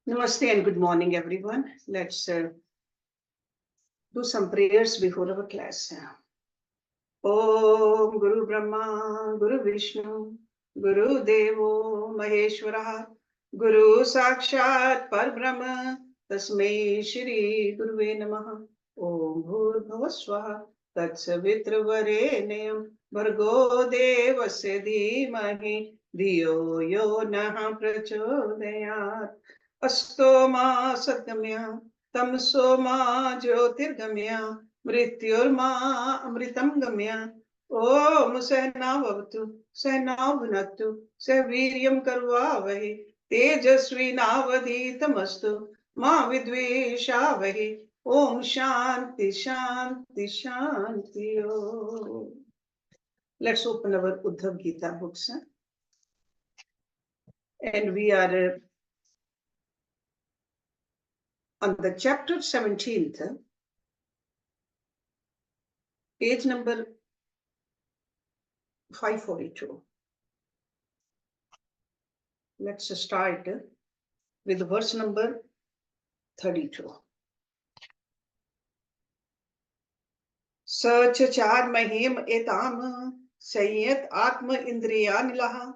Namaste and good morning, everyone. Let's do some prayers before our class. Om Guru Brahma, Guru Vishnu, Guru Devo Maheshwara, Guru Sakshat Parbrahma, Tasmai Shri Guruve Namaha. Om Bhurbhuva Swaha, Tatsavitra Varenyam, Bhargo Devasya Dhimahi, Dhiyo Yo Naha Prachodayat. Asto Ma Satgamya, Tamso Ma Jyotirgamya, Mrityurma Amritam Gamya. Om Sahnavavatu, Sahnavunatu, Saviryam Karvavahi, Tejasvi Navaditamastu, Ma Vidveshavahi. Om Shanti Shanti Shanti Om. Let's open our Uddhava Gita books. And we are on the chapter 17th, page number 542. Let's start with verse number 32. Sachachar mahim etam sayet atma indriyanilaha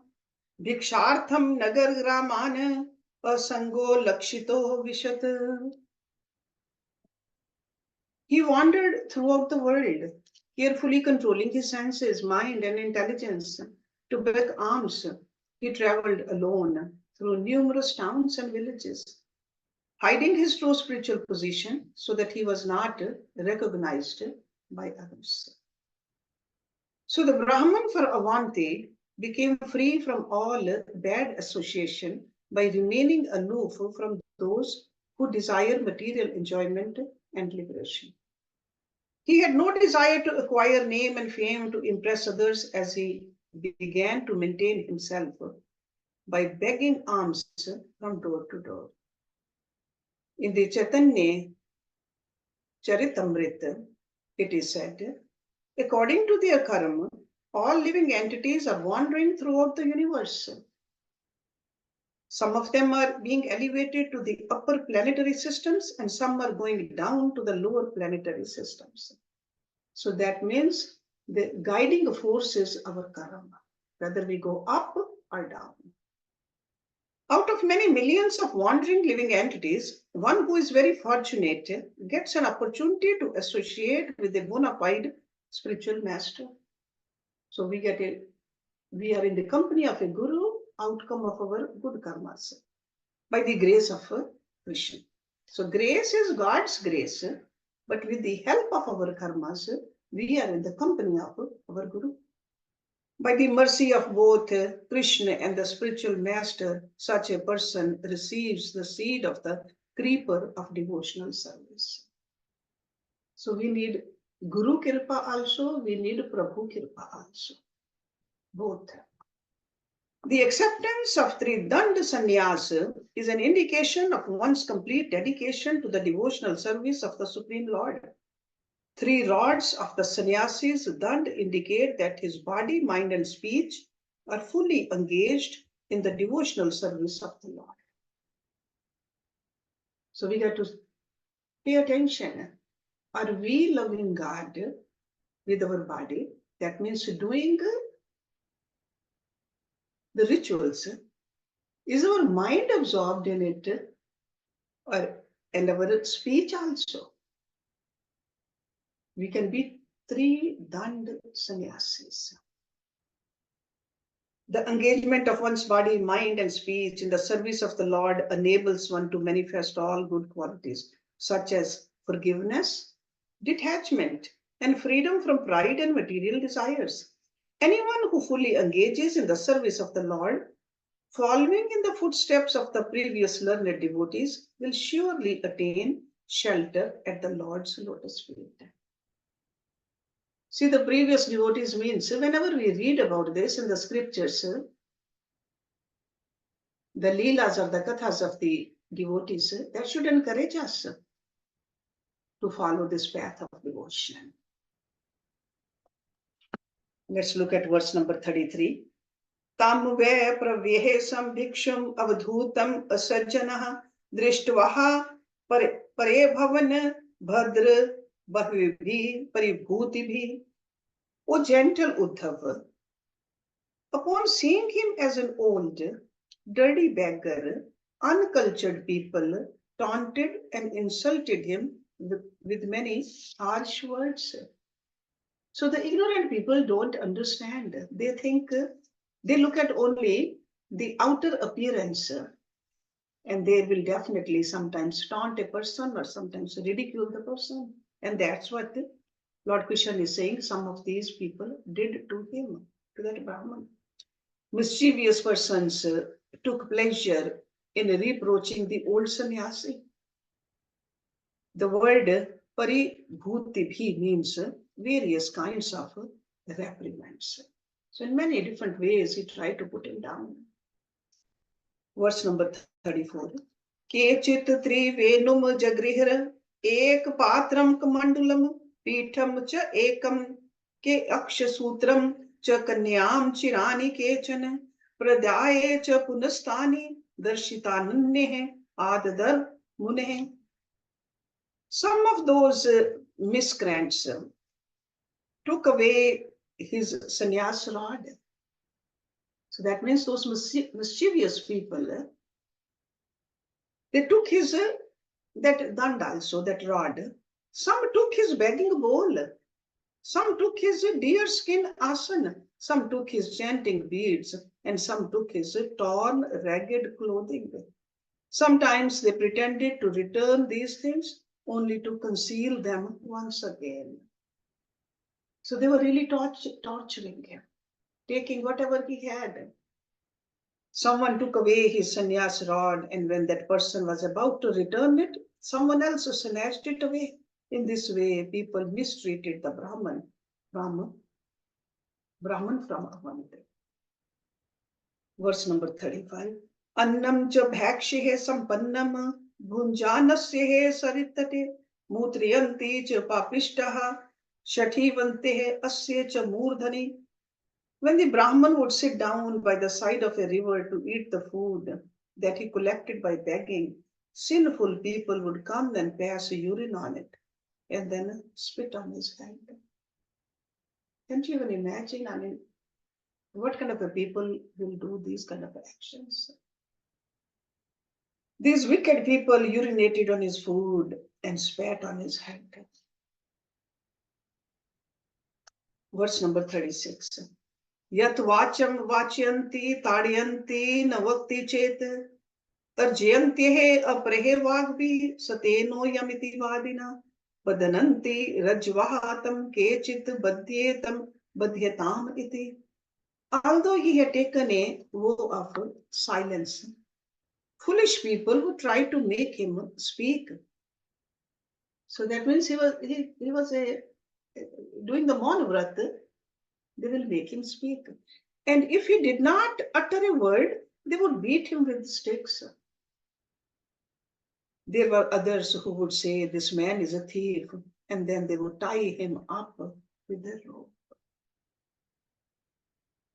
bhikshartham nagar gramana asango lakshito vishat. He wandered throughout the world, carefully controlling his senses, mind, and intelligence to beg alms. He traveled alone through numerous towns and villages, hiding his true spiritual position so that he was not recognized by others. So the Brahman for Avanti became free from all bad association by remaining aloof from those who desire material enjoyment and liberation. He had no desire to acquire name and fame to impress others as he began to maintain himself by begging alms from door to door. In the Chaitanya Charitamrita, it is said, according to their karma, all living entities are wandering throughout the universe. Some of them are being elevated to the upper planetary systems and some are going down to the lower planetary systems. So that means the guiding force is our karma, whether we go up or down. Out of many millions of wandering living entities, one who is very fortunate gets an opportunity to associate with a bona fide spiritual master. So we are in the company of a guru, outcome of our good karmas, by the grace of Krishna. So grace is God's grace, but with the help of our karmas, we are in the company of our guru. By the mercy of both Krishna and the spiritual master, such a person receives the seed of the creeper of devotional service. So we need Guru Kirpa also, we need Prabhu Kirpa also. Both. The acceptance of Tridanda Sannyasa is an indication of one's complete dedication to the devotional service of the Supreme Lord. 3 rods of the sannyasi's dand indicate that his body, mind, and speech are fully engaged in the devotional service of the Lord. So we got to pay attention. Are we loving God with our body? That means doing the rituals. Is our mind absorbed in it? And our speech also? We can be 3 dand sannyasis. The engagement of one's body, mind, and speech in the service of the Lord enables one to manifest all good qualities, such as forgiveness, detachment, and freedom from pride and material desires. Anyone who fully engages in the service of the Lord, following in the footsteps of the previous learned devotees, will surely attain shelter at the Lord's lotus feet. See, the previous devotees means whenever we read about this in the scriptures, the leelas or the kathas of the devotees, that should encourage us to follow this path of devotion. Let's look at verse number 33. Tam ve pravyehesam bhiksham avadhutam asajjanah दृष्टवा परे भवन भद्र bahuvibhi paribhutibhi. O gentle Uddhava, upon seeing him as an old, dirty beggar, uncultured people taunted and insulted him with many harsh words. So the ignorant people don't understand. They think, they look at only the outer appearance, and they will definitely sometimes taunt a person or sometimes ridicule the person. And that's what Lord Krishna is saying some of these people did to him, to that Brahman. Mischievous persons took pleasure in reproaching the old sannyasi. The word paribhutibhi means various kinds of reprimands. So in many different ways, he tried to put him down. Verse number 34. Kechit trivenum jagrihra ek patram kamandulam pitham cha ekam ke akshasutram cha kanyam chirani kechana pradaye cha punastani darshitananne adadar mune. Some of those miscreants took away his sannyas rod. So that means those mischievous people, they took his that dand also, that rod. Some took his begging bowl. Some took his deer skin asana. Some took his chanting beads, and some took his torn, ragged clothing. Sometimes they pretended to return these things only to conceal them once again. So they were really torturing him, taking whatever he had. Someone took away his sannyas rod, and when that person was about to return it, someone else snatched it away. In this way, people mistreated the Brahman from Avanti. Verse number 35. Annam cha bhakshe sampannam bhunjanasya he saritate mutriyanti cha papishtaha shathivante asya cha murdhani. When the Brahman would sit down by the side of a river to eat the food that he collected by begging, sinful people would come and pass urine on it and then spit on his head. Can't you even imagine? I mean, what kind of a people will do these kind of actions? These wicked people urinated on his food and spat on his head. Verse number 36. Yat vacham vachyanti tadyanti navakti chet tarjayanti he aprehe vagvi sateno yamiti vadina badananti rajvahatam kechit badhyetam badhyatam iti. Although he had taken a vow of silence, foolish people who tried to make him speak. So that means he was doing the Mauna Vrata, they will make him speak. And if he did not utter a word, they would beat him with sticks. There were others who would say, this man is a thief, and then they would tie him up with their rope.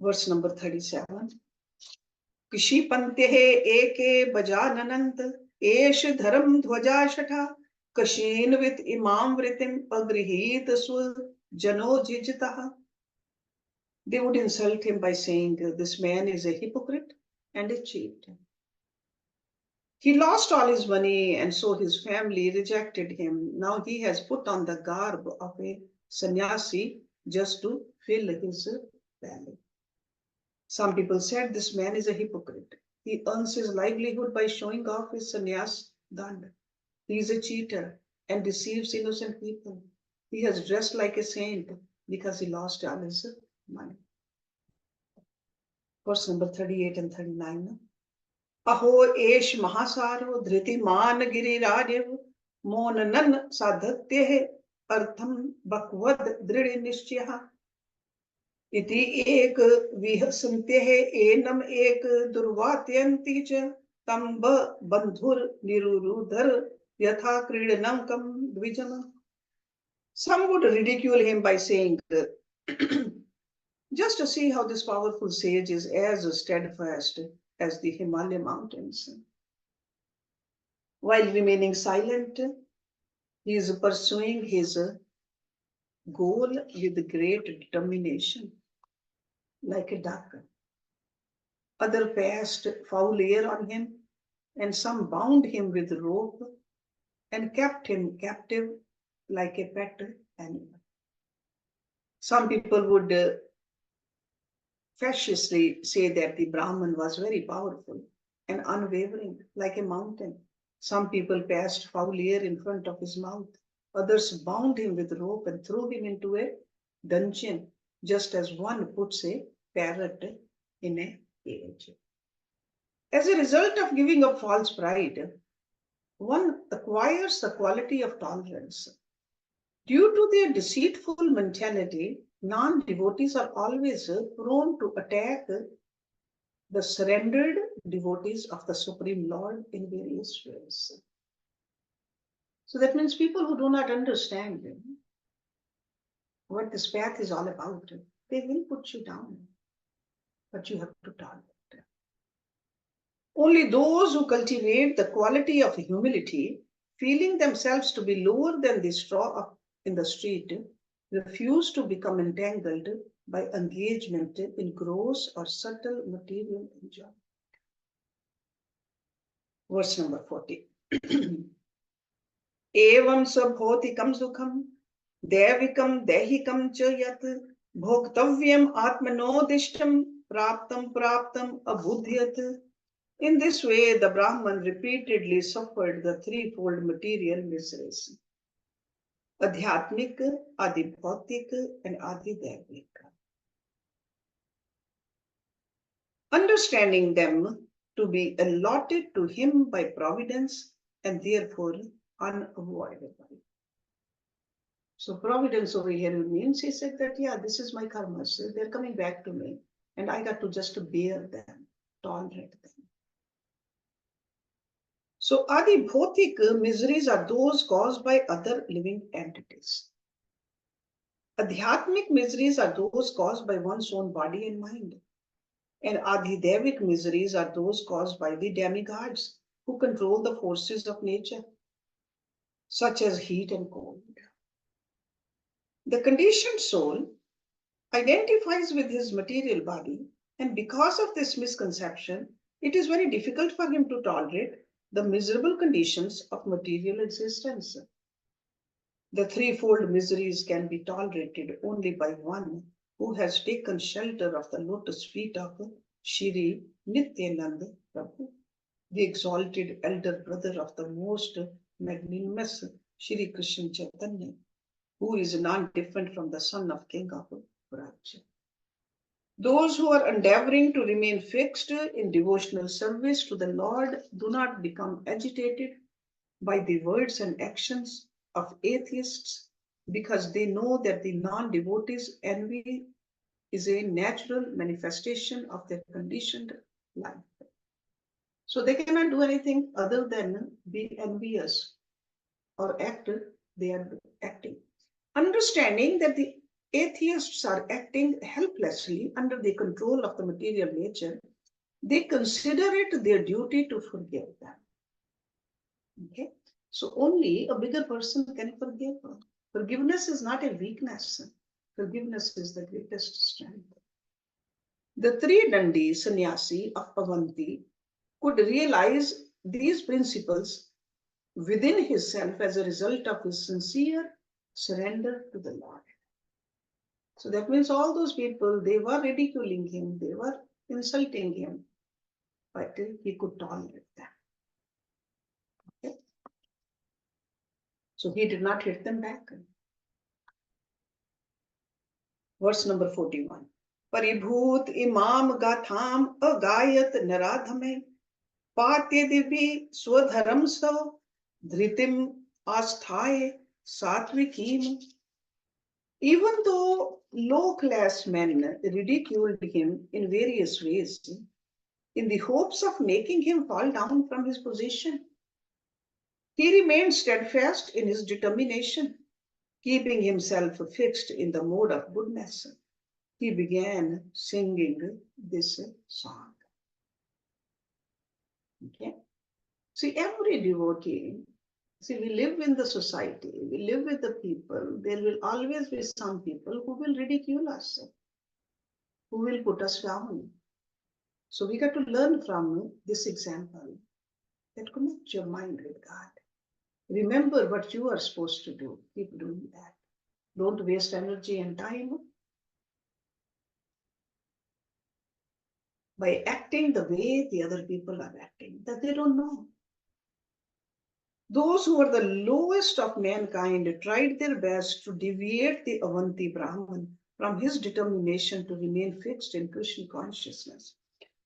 Verse number 37. Kishipantyehe eke bajananant esh dharam dhwaja shatha kashin with imam vritim agrihit swa jano jijitaha. They would insult him by saying, this man is a hypocrite and a cheat. He lost all his money, and so his family rejected him. Now he has put on the garb of a sannyasi just to fill his belly. Some people said this man is a hypocrite. He earns his livelihood by showing off his sannyas dand. He is a cheater and deceives innocent people. He has dressed like a saint because he lost all his money. Verse number 38 and 39. Aho esh mahasaro dhriti man giriraryev monanan sadhatyehe artham bakvad dhridi nishchyaha. Iti ek vihasantyehe enam ek durvatyanti cha tamba bandhur nirurudhar yatha kridanankam dvijama. Some would ridicule him by saying, just to see how this powerful sage is as steadfast as the Himalaya mountains. While remaining silent, he is pursuing his goal with great determination, like a duck. Others cast foul air on him, and some bound him with rope and kept him captive like a pet animal. Some people would facetiously say that the Brahman was very powerful and unwavering, like a mountain. Some people passed foul air in front of his mouth. Others bound him with rope and threw him into a dungeon, just as one puts a parrot in a cage. As a result of giving up false pride, one acquires the quality of tolerance. Due to their deceitful mentality, non-devotees are always prone to attack the surrendered devotees of the Supreme Lord in various ways. So that means people who do not understand what this path is all about, they will put you down, but you have to tolerate. Only those who cultivate the quality of humility, feeling themselves to be lower than the straw in the street, refuse to become entangled by engagement in gross or subtle material enjoyment. Verse number 40. Evam sabhotikam sukham devikam dehikam cha yat bhoktavyam atmanodishtam praptam abudhyat. In this way, the Brahman repeatedly suffered the threefold material miseries: adhyatmik, adibhautik, and adidevik. Understanding them to be allotted to him by providence and therefore unavoidable. So providence over here means he said that, yeah, this is my karmas, they're coming back to me, and I got to just bear them, tolerate them. So adibhautik miseries are those caused by other living entities. Adhyatmic miseries are those caused by one's own body and mind. And adhidevic miseries are those caused by the demigods who control the forces of nature, such as heat and cold. The conditioned soul identifies with his material body, and because of this misconception, it is very difficult for him to tolerate the miserable conditions of material existence. The threefold miseries can be tolerated only by one who has taken shelter of the lotus feet of Shri Nityananda Prabhu, the exalted elder brother of the most magnanimous Shri Krishna Chaitanya, who is none different from the son of King of Braj. Those who are endeavoring to remain fixed in devotional service to the Lord do not become agitated by the words and actions of atheists, because they know that the non-devotees' envy is a natural manifestation of their conditioned life. So they cannot do anything other than be envious or act, they are acting. Understanding that the atheists are acting helplessly under the control of the material nature, they consider it their duty to forgive them. Okay? So only a bigger person can forgive. Forgiveness is not a weakness. Forgiveness is the greatest strength. The three Dandi sannyasi of Avanti could realize these principles within himself as a result of his sincere surrender to the Lord. So that means all those people, they were ridiculing him, they were insulting him, but he could tolerate them. Okay? So he did not hit them back. Verse number 41. Paribhut imam gatham agayat naradhame patye divi swadharam sav dhritim asthaye satvikim. Even though low-class men ridiculed him in various ways, in the hopes of making him fall down from his position, he remained steadfast in his determination, keeping himself fixed in the mode of goodness. He began singing this song. Okay. See, every devotee, see, we live in the society, we live with the people. There will always be some people who will ridicule us, who will put us down. So we got to learn from this example that connect your mind with God. Remember what you are supposed to do. Keep doing that. Don't waste energy and time by acting the way the other people are acting, that they don't know. Those who are the lowest of mankind tried their best to deviate the Avanti Brahman from his determination to remain fixed in Krishna consciousness.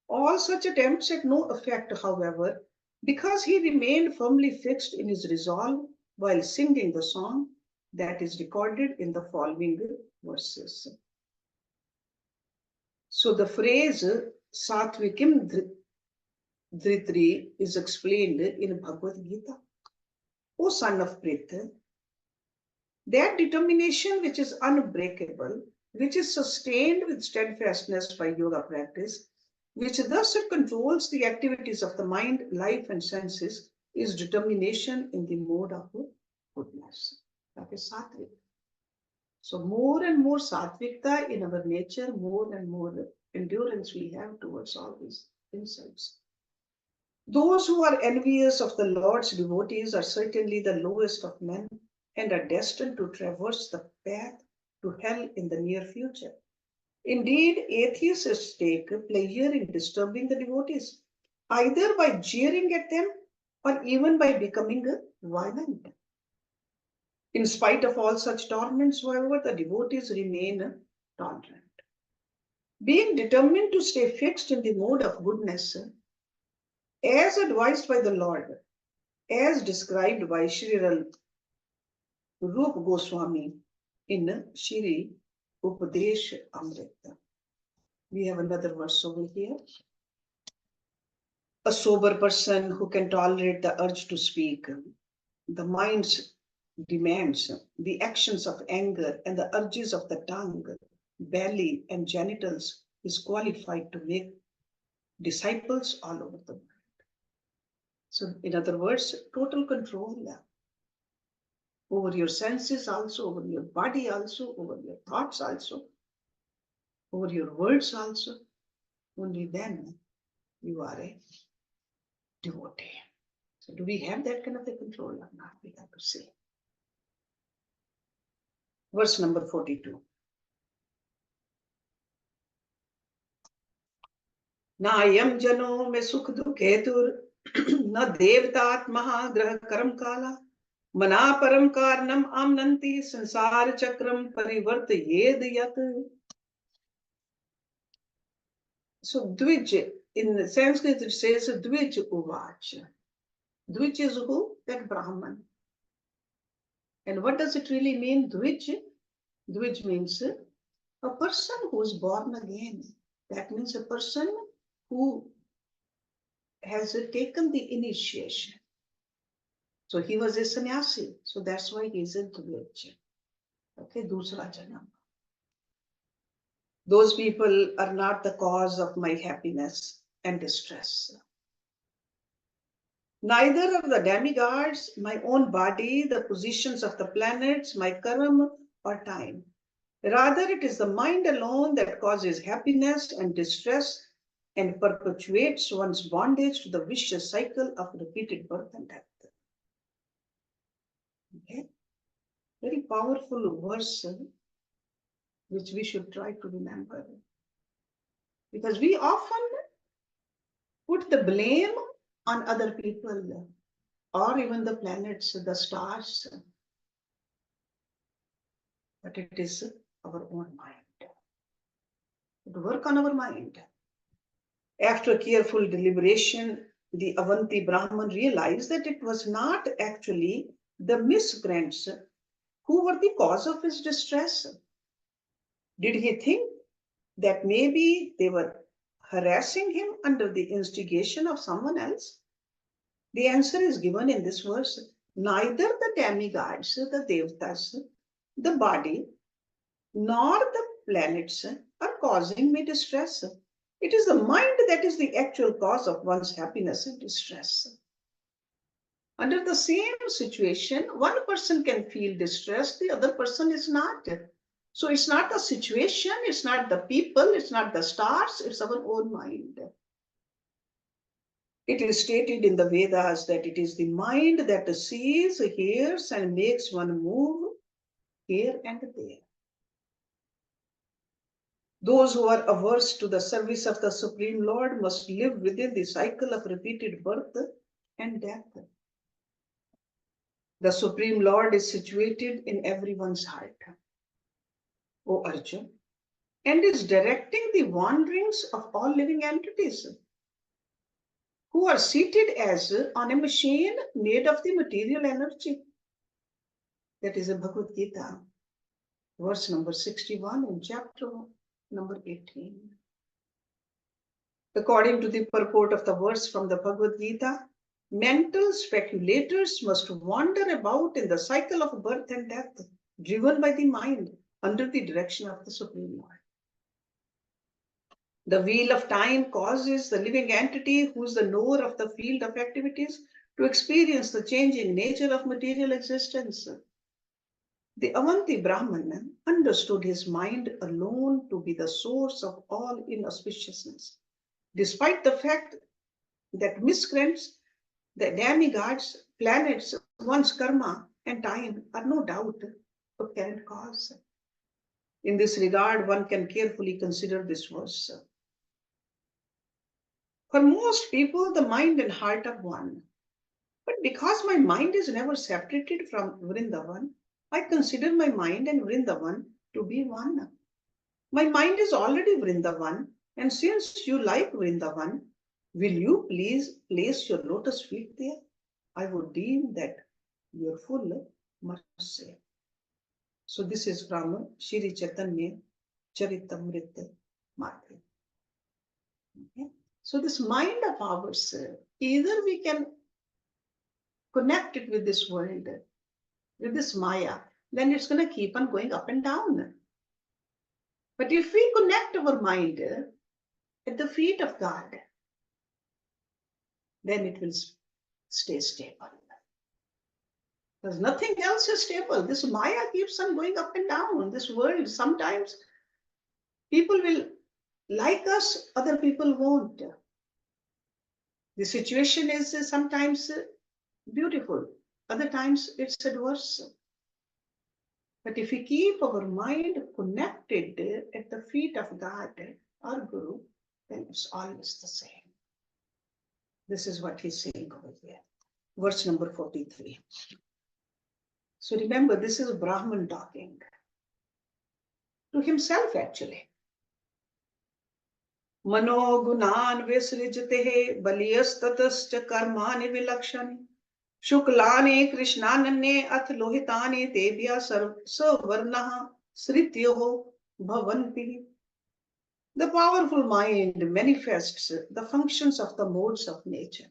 All such attempts had no effect, however, because he remained firmly fixed in his resolve while singing the song that is recorded in the following verses. So the phrase Satvikim Dritri is explained in Bhagavad Gita. O son of Pritha, that determination which is unbreakable, which is sustained with steadfastness by yoga practice, which thus controls the activities of the mind, life, and senses, is determination in the mode of goodness. That is sattvic. So more and more sattvikta in our nature, more and more endurance we have towards all these insights. Those who are envious of the Lord's devotees are certainly the lowest of men and are destined to traverse the path to hell in the near future. Indeed, atheists take pleasure in disturbing the devotees, either by jeering at them or even by becoming violent. In spite of all such torments, however, the devotees remain tolerant. Being determined to stay fixed in the mode of goodness, as advised by the Lord, as described by Sri Rupa Goswami in Shri Upadesh Amrita. We have another verse over here. A sober person who can tolerate the urge to speak, the mind's demands, the actions of anger, and the urges of the tongue, belly, and genitals is qualified to make disciples all over the world. So, in other words, total control over your senses also, over your body also, over your thoughts also, over your words also. Only then you are a devotee. So do we have that kind of a control or not? We have to see. Verse number 42. Nayam jano me sukh dukh hetur na devtat mahagrah karam kala mana param karnam amnanti sansar chakram parivartayed yat. So Dvij, in Sanskrit it says Dvij Uvach. Dvij is who? That Brahman. And what does it really mean, Dvij? Dvij means a person who is born again. That means a person who has taken the initiation. So he was a sannyasi. So that's why he is a Dvij. Okay, Dusra Janam. Those people are not the cause of my happiness and distress. Neither of the demigods, my own body, the positions of the planets, my karma, or time. Rather, it is the mind alone that causes happiness and distress and perpetuates one's bondage to the vicious cycle of repeated birth and death. Okay? Very powerful verse, which we should try to remember. Because we often put the blame on other people or even the planets, the stars. But it is our own mind. To work on our mind. After careful deliberation, the Avanti Brahman realized that it was not actually the miscreants who were the cause of his distress. Did he think that maybe they were harassing him under the instigation of someone else? The answer is given in this verse. Neither the demigods, the devtas, the body, nor the planets are causing me distress. It is the mind that is the actual cause of one's happiness and distress. Under the same situation, one person can feel distressed, the other person is not. So it's not the situation, it's not the people, it's not the stars, it's our own mind. It is stated in the Vedas that it is the mind that sees, hears, and makes one move here and there. Those who are averse to the service of the Supreme Lord must live within the cycle of repeated birth and death. The Supreme Lord is situated in everyone's heart, O Arjun, and is directing the wanderings of all living entities who are seated as on a machine made of the material energy. That is a Bhagavad Gita, verse number 61 in chapter number 18. According to the purport of the verse from the Bhagavad Gita, mental speculators must wander about in the cycle of birth and death, driven by the mind under the direction of the Supreme Lord. The wheel of time causes the living entity, who is the knower of the field of activities, to experience the changing nature of material existence. The Avanti Brahmana understood his mind alone to be the source of all inauspiciousness, despite the fact that miscreants, the demigods, planets, one's karma, and time are no doubt apparent cause. In this regard, one can carefully consider this verse. For most people, the mind and heart are one. But because my mind is never separated from Vrindavan, I consider my mind and Vrindavan to be one. My mind is already Vrindavan, and since you like Vrindavan, will you please place your lotus feet there? I would deem that your full mercy. So this is from Shri Chaitanya Charitamrita Madhya. Okay? So this mind of ours, either we can connect it with this world, with this Maya, then it's going to keep on going up and down. But if we connect our mind at the feet of God, then it will stay stable. Because nothing else is stable. This Maya keeps on going up and down. This world, sometimes people will like us, other people won't. The situation is sometimes beautiful, other times it's adverse. But if we keep our mind connected at the feet of God, our Guru, then it's always the same. This is what he's saying over here. Verse number 43. So remember, this is Brahman talking to himself actually. Mano gunan visrijate baliyastatascha karmani vilakshani शुक्लाने कृष्णानन्ये अथ लोहिताने तेभ्यः सवर्णः सृत्योः भवन्ति. The powerful mind manifests the functions of the modes of nature,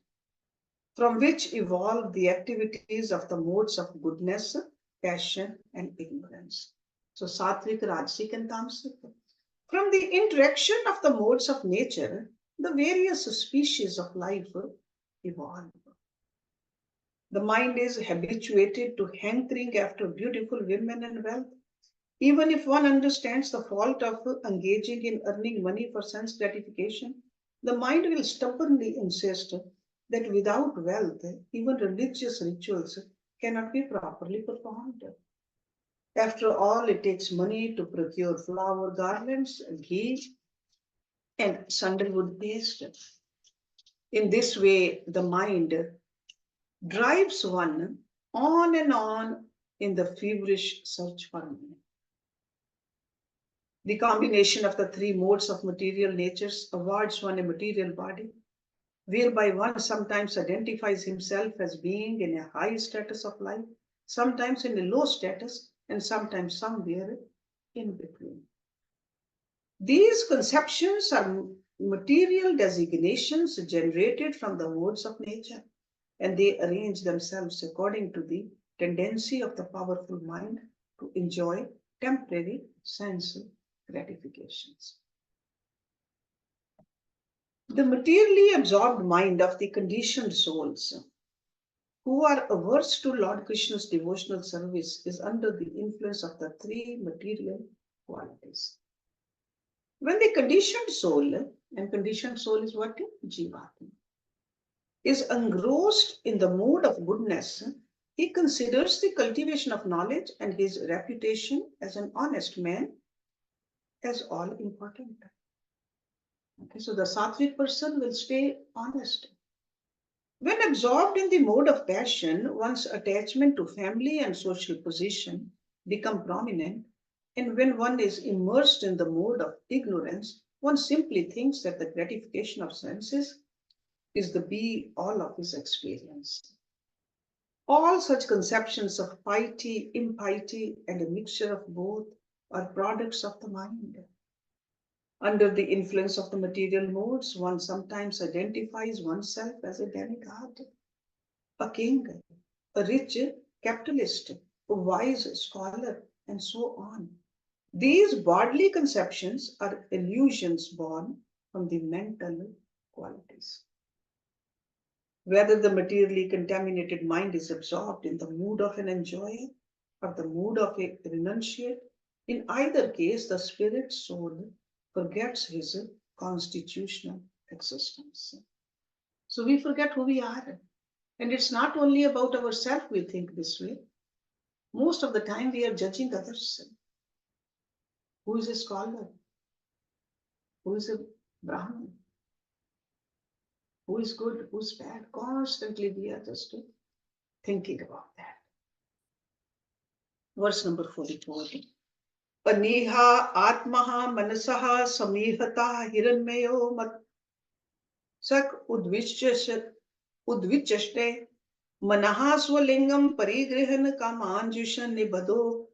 from which evolve the activities of the modes of goodness, passion, and ignorance. So Sattvic, Rajasic, and Tamasic. From the interaction of the modes of nature, the various species of life evolve. The mind is habituated to hankering after beautiful women and wealth. Even if one understands the fault of engaging in earning money for sense gratification, the mind will stubbornly insist that without wealth, even religious rituals cannot be properly performed. After all, it takes money to procure flower garlands, ghee, and sandalwood paste. In this way, the mind drives one on and on in the feverish search for meaning. The combination of the three modes of material natures awards one a material body, whereby one sometimes identifies himself as being in a high status of life, sometimes in a low status, and sometimes somewhere in between. These conceptions are material designations generated from the modes of nature, and they arrange themselves according to the tendency of the powerful mind to enjoy temporary sense gratifications. The materially absorbed mind of the conditioned souls who are averse to Lord Krishna's devotional service is under the influence of the three material qualities. When the conditioned soul, and conditioned soul is what? Jivatma, is engrossed in the mood of goodness, he considers the cultivation of knowledge and his reputation as an honest man as all important. Okay, so the sattvic person will stay honest. When absorbed in the mode of passion, one's attachment to family and social position become prominent, and when one is immersed in the mode of ignorance, one simply thinks that the gratification of senses is the be all of his experience. All such conceptions of piety, impiety, and a mixture of both are products of the mind. Under the influence of the material modes, one sometimes identifies oneself as a demigod, a king, a rich capitalist, a wise scholar, and so on. These bodily conceptions are illusions born from the mental qualities. Whether the materially contaminated mind is absorbed in the mood of an enjoyer or the mood of a renunciate, in either case, the spirit soul forgets his constitutional existence. So we forget who we are. And it's not only about ourselves we think this way. Most of the time we are judging others. Who is a scholar? Who is a Brahman? Who is good? Who's bad? Constantly we are just thinking about that. Verse number 44. Paniha atmaha manasaha samihata hiranmayo mat sak udvichaste manaha swalingam parigrihan kamanjushan nibado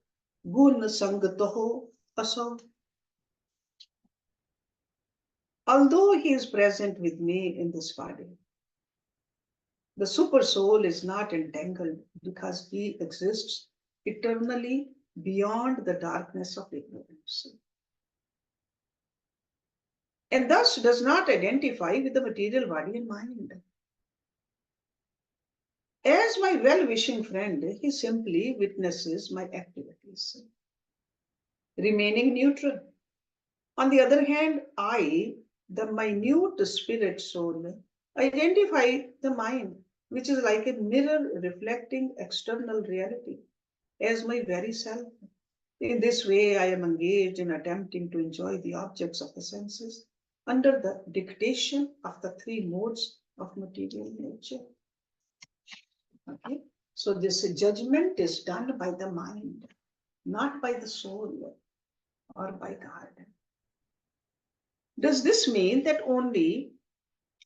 gun sangatoho asav. Although he is present with me in this body, the super soul is not entangled because he exists eternally beyond the darkness of ignorance, and thus does not identify with the material body and mind. As my well-wishing friend, he simply witnesses my activities, remaining neutral. On the other hand, I, the minute spirit soul, identify the mind, which is like a mirror reflecting external reality, as my very self. In this way, I am engaged in attempting to enjoy the objects of the senses under the dictation of the three modes of material nature. Okay? So this judgment is done by the mind, not by the soul or by God. Does this mean that only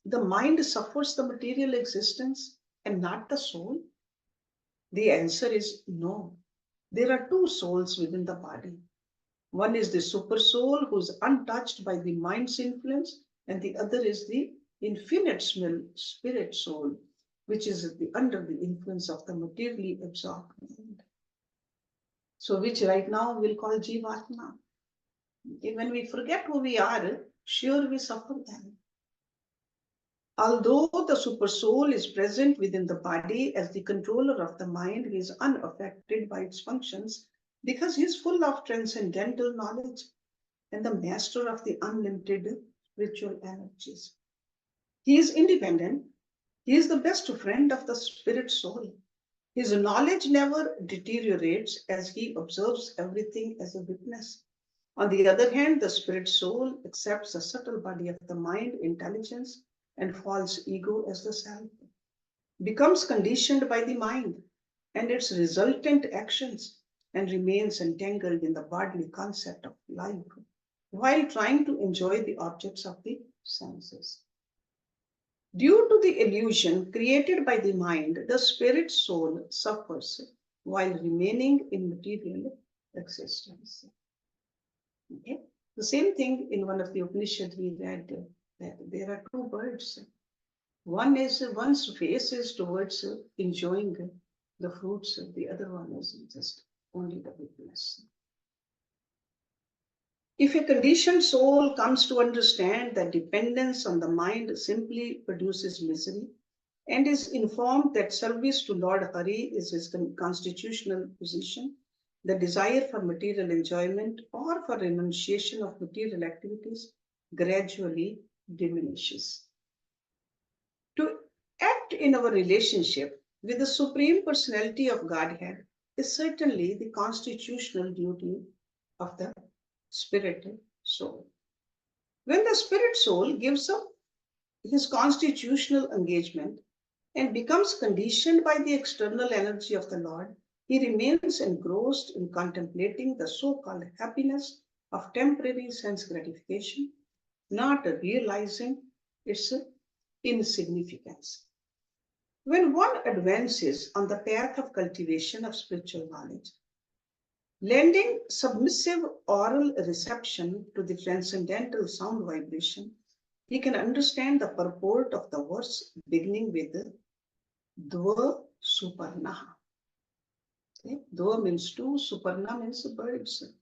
the mind suffers the material existence and not the soul? The answer is no. There are two souls within the body. One is the super soul who is untouched by the mind's influence, and the other is the infinite spirit soul, which is under the influence of the materially absorbed mind. So, which right now we'll call Jivatma. When we forget who we are, sure we suffer then. Although the super soul is present within the body as the controller of the mind, he is unaffected by its functions because he is full of transcendental knowledge and the master of the unlimited spiritual energies. He is independent. He is the best friend of the spirit soul. His knowledge never deteriorates as he observes everything as a witness. On the other hand, the spirit soul accepts the subtle body of the mind, intelligence, and false ego as the self, becomes conditioned by the mind and its resultant actions, and remains entangled in the bodily concept of life while trying to enjoy the objects of the senses. Due to the illusion created by the mind, the spirit soul suffers while remaining in material existence. Okay? The same thing in one of the Upanishads we read that there are two birds. One's face is towards enjoying the fruits, the other one is just only the witness. If a conditioned soul comes to understand that dependence on the mind simply produces misery, and is informed that service to Lord Hari is his constitutional position, the desire for material enjoyment or for renunciation of material activities gradually diminishes. To act in our relationship with the Supreme Personality of Godhead is certainly the constitutional duty of the spirit soul. When the spirit soul gives up his constitutional engagement and becomes conditioned by the external energy of the Lord, he remains engrossed in contemplating the so-called happiness of temporary sense gratification, not realizing its insignificance. When one advances on the path of cultivation of spiritual knowledge, lending submissive oral reception to the transcendental sound vibration, he can understand the purport of the verse beginning with Dva Suparnaha. Okay? Dva means two, Suparna means birds.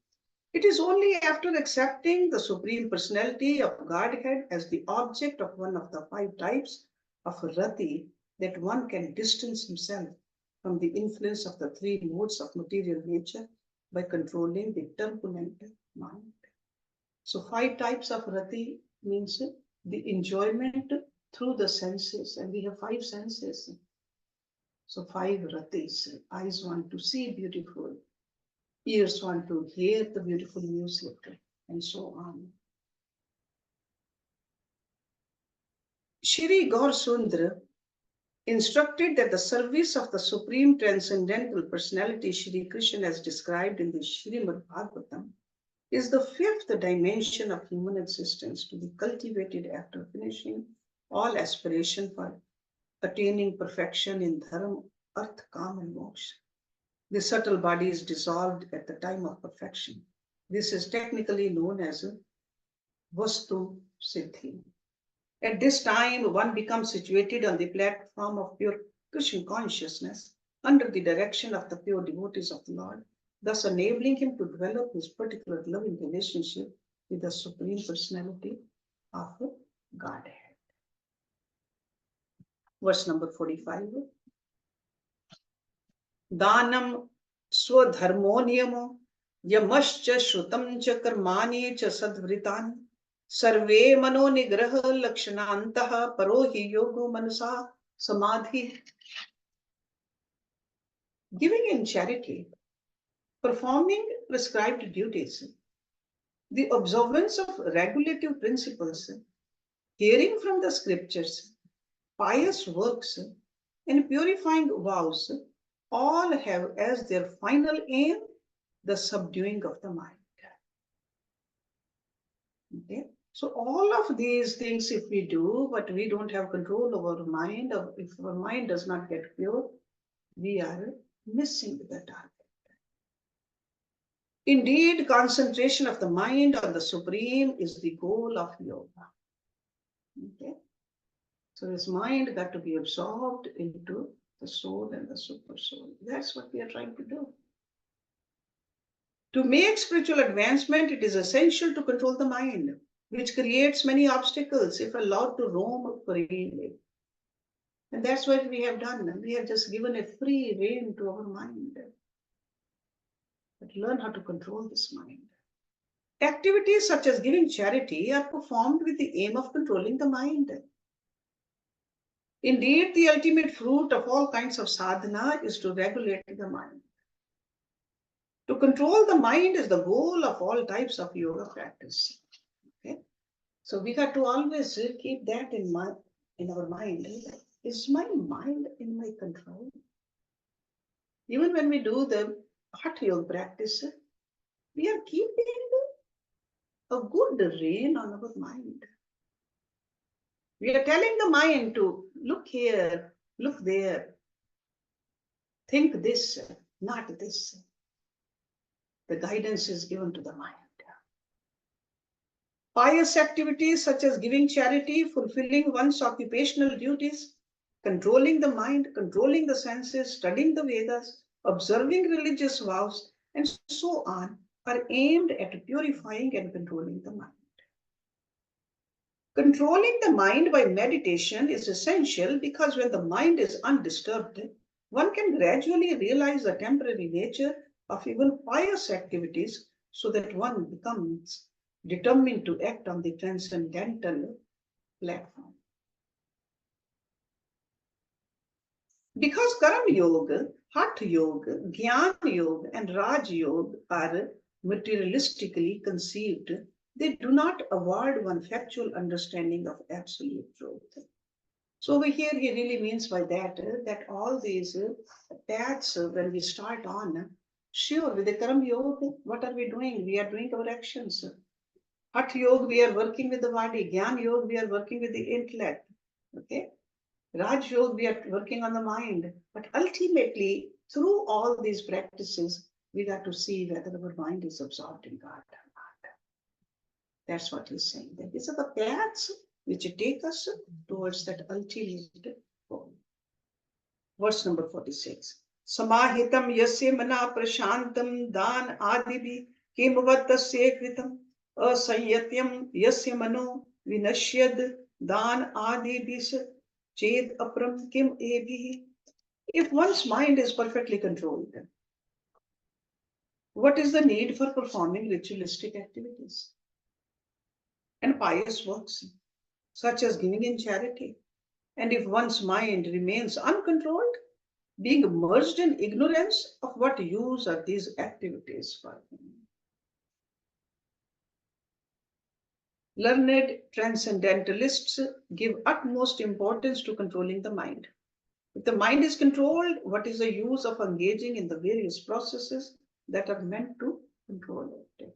It is only after accepting the Supreme Personality of Godhead as the object of one of the 5 types of Rati that one can distance himself from the influence of the 3 modes of material nature by controlling the turbulent mind. So 5 types of Rati means the enjoyment through the senses, and we have 5 senses. So 5 Ratis. Eyes want to see beautiful, ears want to hear the beautiful music, and so on. Shri Gaur Sundra instructed that the service of the Supreme Transcendental Personality Shri Krishna as described in the Srimad Bhagavatam is the 5th dimension of human existence to be cultivated after finishing all aspiration for attaining perfection in dharma, arth, kam, and moksha. The subtle body is dissolved at the time of perfection. This is technically known as a vastu siddhi. At this time, one becomes situated on the platform of pure Krishna consciousness under the direction of the pure devotees of the Lord, thus enabling him to develop his particular loving relationship with the Supreme Personality of Godhead. Verse number 45. Danam swadharmo niyamo yamascha shrutam cha karmani cha sadvritan sarve mano nigraha lakshanantah parohi yogo manasa samadhi. Giving in charity, performing prescribed duties, the observance of regulative principles, hearing from the scriptures, pious works, and purifying vows all have as their final aim the subduing of the mind. Okay? So all of these things, if we do, but we don't have control over our mind, or if our mind does not get pure, we are missing the target. Indeed, concentration of the mind on the Supreme is the goal of yoga. Okay? So his mind got to be absorbed into the soul and the super soul. That's what we are trying to do. To make spiritual advancement, it is essential to control the mind, which creates many obstacles if allowed to roam freely. And that's what we have done. We have just given a free rein to our mind. But learn how to control this mind. Activities such as giving charity are performed with the aim of controlling the mind. Indeed, the ultimate fruit of all kinds of sadhana is to regulate the mind. To control the mind is the goal of all types of yoga practice. Okay? So we got to always keep that in our mind. Is my mind in my control? Even when we do the hot yoga practice, we are keeping a good rein on our mind. We are telling the mind to look here, look there, think this, not this. The guidance is given to the mind. Pious activities such as giving charity, fulfilling one's occupational duties, controlling the mind, controlling the senses, studying the Vedas, observing religious vows, and so on, are aimed at purifying and controlling the mind. Controlling the mind by meditation is essential because when the mind is undisturbed, one can gradually realize the temporary nature of even pious activities so that one becomes determined to act on the transcendental platform. Because Karma Yoga, Hatha Yoga, Jnana Yoga, and Raj Yoga are materialistically conceived, they do not award one factual understanding of absolute truth. So over here, he really means by that that all these paths, when we start on, sure, with the Karma Yoga, what are we doing? We are doing our actions. Hatha Yoga, we are working with the body. Jnana Yoga, we are working with the intellect. Okay. Raj Yoga, we are working on the mind. But ultimately, through all these practices, we got to see whether our mind is absorbed in God or not. That's what he's saying. That these are the paths which take us towards that ultimate goal. Verse number 46. Samahitam yasya mana prashantam dan adibhi kimvat tasya kritam asanyatyam yasya mano vinashyad dan adibhis ched apram kim ebhi. If one's mind is perfectly controlled, what is the need for performing ritualistic activities and pious works, such as giving in charity? And if one's mind remains uncontrolled, being immersed in ignorance, of what use are these activities for him? Learned transcendentalists give utmost importance to controlling the mind. If the mind is controlled, what is the use of engaging in the various processes that are meant to control it?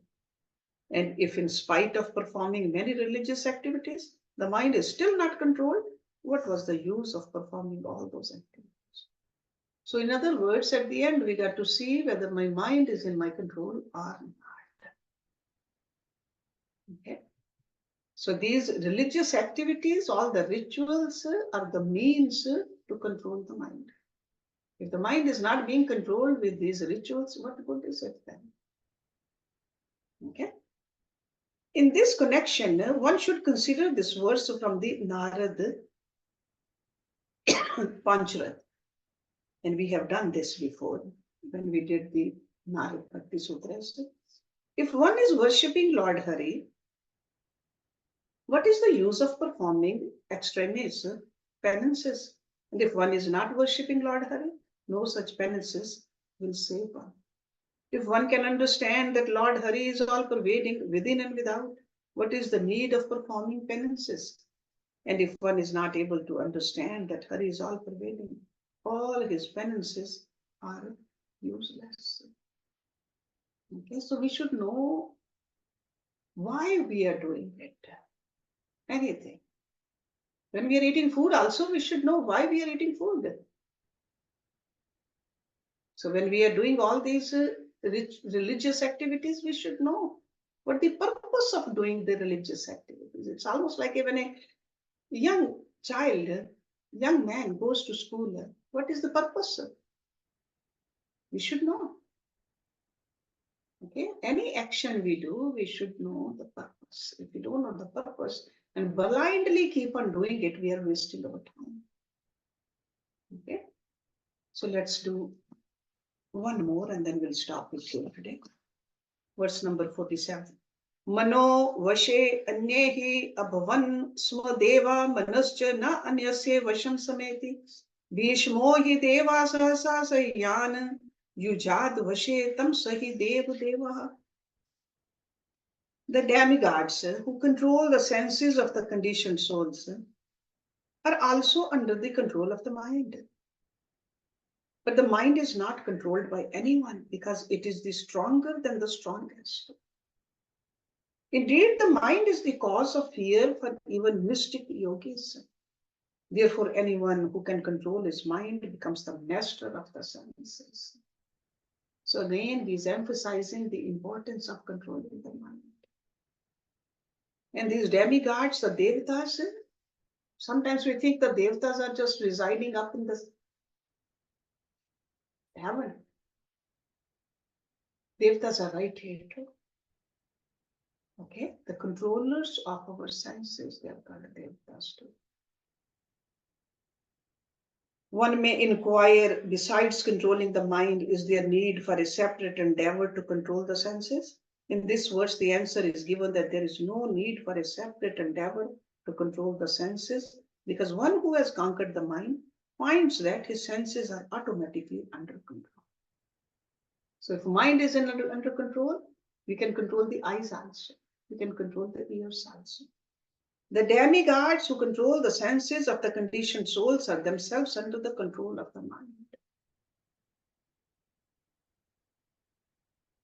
And if, in spite of performing many religious activities, the mind is still not controlled, what was the use of performing all those activities? So, in other words, at the end, we got to see whether my mind is in my control or not. Okay. So, these religious activities, all the rituals are the means to control the mind. If the mind is not being controlled with these rituals, what good is it then? Okay. In this connection, one should consider this verse from the Narad Panchrat. And we have done this before when we did the Narad Bhakti Sutras. If one is worshipping Lord Hari, what is the use of performing extraneous penances? And if one is not worshipping Lord Hari, no such penances will save one. If one can understand that Lord Hari is all pervading within and without, what is the need of performing penances? And if one is not able to understand that Hari is all pervading, all his penances are useless. Okay, so we should know why we are doing it. Anything. When we are eating food, also we should know why we are eating food. So when we are doing all these religious activities, we should know what the purpose of doing the religious activities. It's almost like when a young child, young man goes to school, what is the purpose? We should know. Okay, any action we do, we should know the purpose. If we don't know the purpose and blindly keep on doing it, we are wasting our time. Okay, so let's do one more and then we'll stop with here today. Verse number 47. Mano vashe anyehi abhavan swadeva manascha na anyasya vasham sameti bhishmo hi deva sahasa sayyan yujad vashe tam sahi dev devaha. The demigods who control the senses of the conditioned souls are also under the control of the mind. But the mind is not controlled by anyone because it is the stronger than the strongest. Indeed, the mind is the cause of fear for even mystic yogis. Therefore, anyone who can control his mind becomes the master of the senses. So again, he is emphasizing the importance of controlling the mind. And these demigods, the devatas, sometimes we think the devatas are just residing up in the heaven. Devatas are right here too. Okay, the controllers of our senses, they are called devtas too. One may inquire, besides controlling the mind, is there need for a separate endeavor to control the senses? In this verse, the answer is given that there is no need for a separate endeavor to control the senses, because one who has conquered the mind finds that his senses are automatically under control. So if mind is under control, we can control the eyes also. We can control the ears also. The demigods who control the senses of the conditioned souls are themselves under the control of the mind.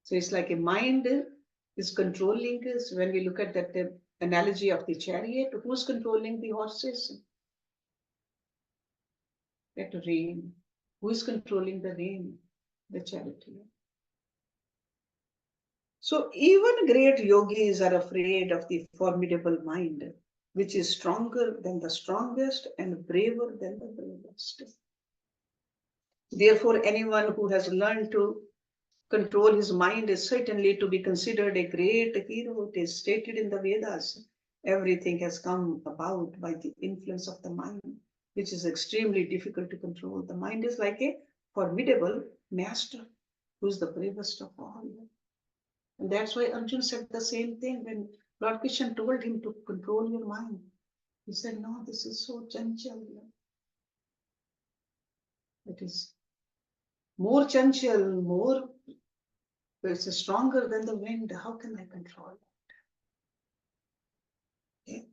So it's like a mind is controlling us. When we look at that analogy of the chariot, who's controlling the horses? That rain. Who is controlling the rain? The charioteer. So even great yogis are afraid of the formidable mind, which is stronger than the strongest and braver than the bravest. Therefore, anyone who has learned to control his mind is certainly to be considered a great hero. It is stated in the Vedas. Everything has come about by the influence of the mind, which is extremely difficult to control. The mind is like a formidable master who is the bravest of all. And that's why Arjun said the same thing when Lord Krishna told him to control your mind. He said, no, this is so chanchal. It is more chanchal, more, it's stronger than the wind. How can I control it? Okay.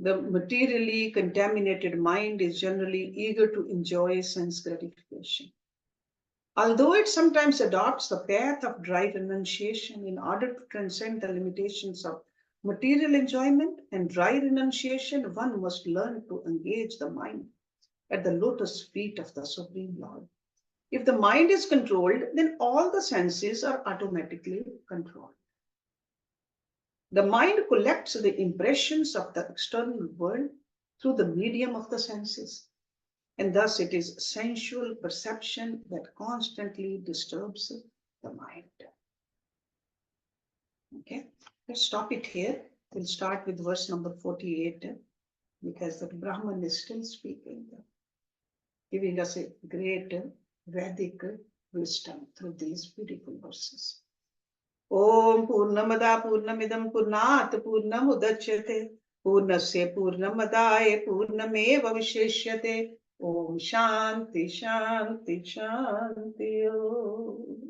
The materially contaminated mind is generally eager to enjoy sense gratification. Although it sometimes adopts the path of dry renunciation in order to transcend the limitations of material enjoyment and dry renunciation, one must learn to engage the mind at the lotus feet of the Supreme Lord. If the mind is controlled, then all the senses are automatically controlled. The mind collects the impressions of the external world through the medium of the senses, and thus it is sensual perception that constantly disturbs the mind. Okay, let's stop it here. We'll start with verse number 48 because the Brahman is still speaking, giving us a great Vedic wisdom through these beautiful verses. Om Purnamada Purnamidam Purnat Purnamudachyate Purnasya Purnamadaya Purnameva Vishishyate Om Shanti Shanti Shanti Om.